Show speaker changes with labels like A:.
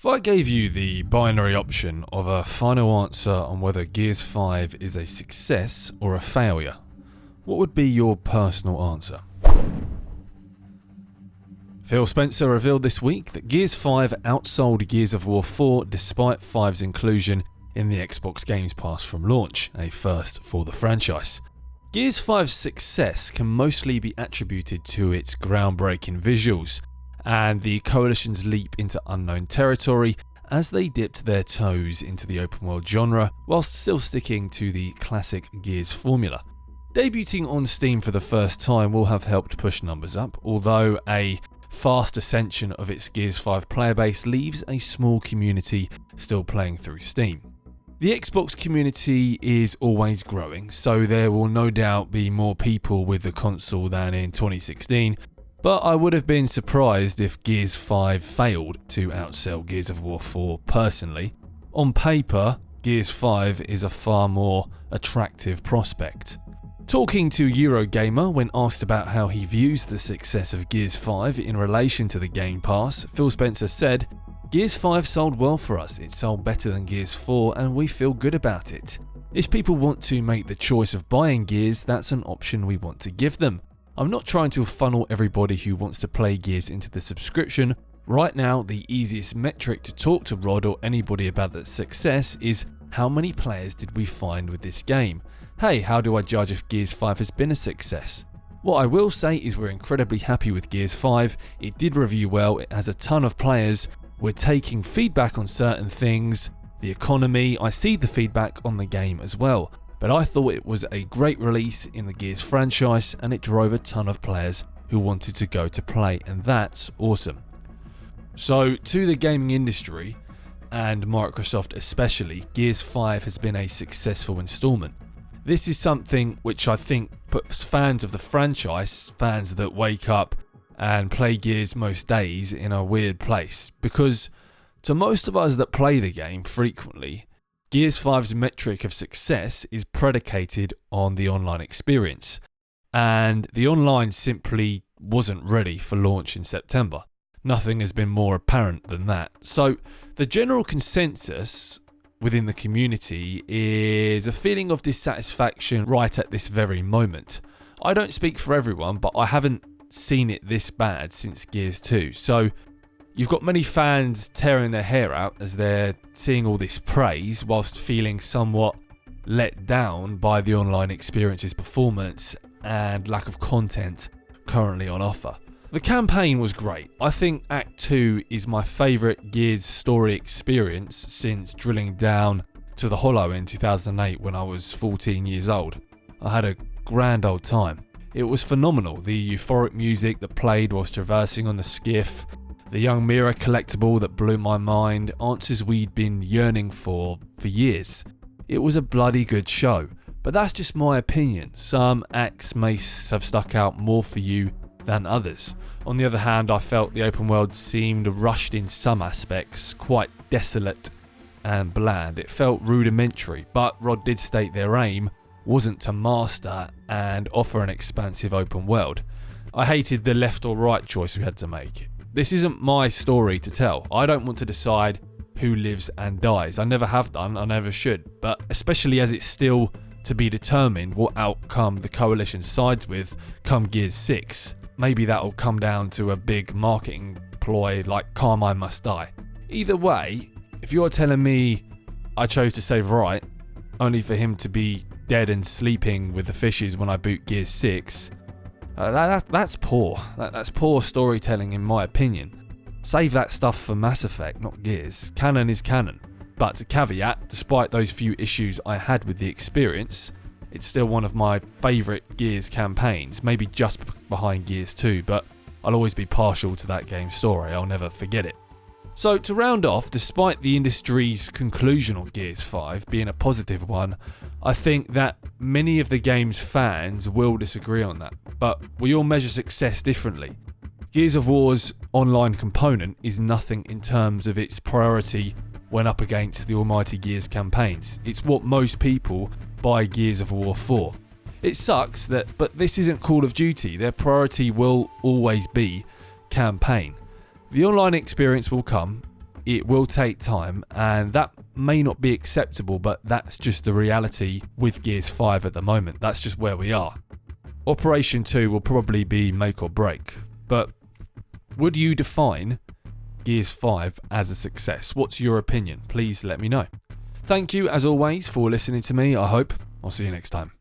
A: If I gave you the binary option of a final answer on whether Gears 5 is a success or a failure, what would be your personal answer? Phil Spencer revealed this week that Gears 5 outsold Gears of War 4 despite 5's inclusion in the Xbox Games Pass from launch, a first for the franchise. Gears 5's success can mostly be attributed to its groundbreaking visuals and the Coalition's leap into unknown territory as they dipped their toes into the open world genre whilst still sticking to the classic Gears formula. Debuting on Steam for the first time will have helped push numbers up, although a fast ascension of its Gears 5 player base leaves a small community still playing through Steam. The Xbox community is always growing, so there will no doubt be more people with the console than in 2016, but I would have been surprised if Gears 5 failed to outsell Gears of War 4 personally. On paper, Gears 5 is a far more attractive prospect. Talking to Eurogamer when asked about how he views the success of Gears 5 in relation to the Game Pass, Phil Spencer said, "Gears 5 sold well for us, it sold better than Gears 4 and we feel good about it. If people want to make the choice of buying Gears, that's an option we want to give them. I'm not trying to funnel everybody who wants to play Gears into the subscription. Right now, the easiest metric to talk to Rod or anybody about the success is how many players did we find with this game? Hey, how do I judge if Gears 5 has been a success? What I will say is we're incredibly happy with Gears 5, it did review well, it has a ton of players, we're taking feedback on certain things, the economy, I see the feedback on the game as well. But I thought it was a great release in the Gears franchise and it drove a ton of players who wanted to go to play, and that's awesome." So to the gaming industry, and Microsoft especially, Gears 5 has been a successful installment. This is something which I think puts fans of the franchise, fans that wake up and play Gears most days, in a weird place, because to most of us that play the game frequently, Gears 5's metric of success is predicated on the online experience, and the online simply wasn't ready for launch in September. Nothing has been more apparent than that. So the general consensus within the community is a feeling of dissatisfaction right at this very moment. I don't speak for everyone, but I haven't seen it this bad since Gears 2. So you've got many fans tearing their hair out as they're seeing all this praise whilst feeling somewhat let down by the online experience's performance and lack of content currently on offer. The campaign was great. I think Act 2 is my favourite Gears story experience since drilling down to the Hollow in 2008 when I was 14 years old. I had a grand old time. It was phenomenal, the euphoric music that played whilst traversing on the skiff, the young Mira collectible that blew my mind, answers we'd been yearning for years. It was a bloody good show, but that's just my opinion. Some acts may have stuck out more for you than others. On the other hand, I felt the open world seemed rushed in some aspects, quite desolate and bland. It felt rudimentary, but Rod did state their aim wasn't to master and offer an expansive open world. I hated the left or right choice we had to make. This isn't my story to tell. I don't want to decide who lives and dies. I never have done, I never should. But especially as it's still to be determined what outcome the Coalition sides with come Gears 6. Maybe that'll come down to a big marketing ploy like Carmine Must Die. Either way, if you're telling me I chose to save Wright, only for him to be dead and sleeping with the fishes when I boot Gears 6, that's poor. That's poor storytelling in my opinion. Save that stuff for Mass Effect, not Gears. Canon is canon. But to caveat, despite those few issues I had with the experience, it's still one of my favourite Gears campaigns, maybe just behind Gears 2, but I'll always be partial to that game's story, I'll never forget it. So to round off, despite the industry's conclusion on Gears 5 being a positive one, I think that many of the game's fans will disagree on that, but we all measure success differently. Gears of War's online component is nothing in terms of its priority when up against the almighty Gears campaigns. It's what most people buy Gears of War for. It sucks but this isn't Call of Duty. Their priority will always be campaign. The online experience will come, it will take time, and that may not be acceptable, but that's just the reality with Gears 5 at the moment. That's just where we are. Operation 2 will probably be make or break, but would you define Gears 5 as a success? What's your opinion? Please let me know. Thank you as always for listening to me. I hope I'll see you next time.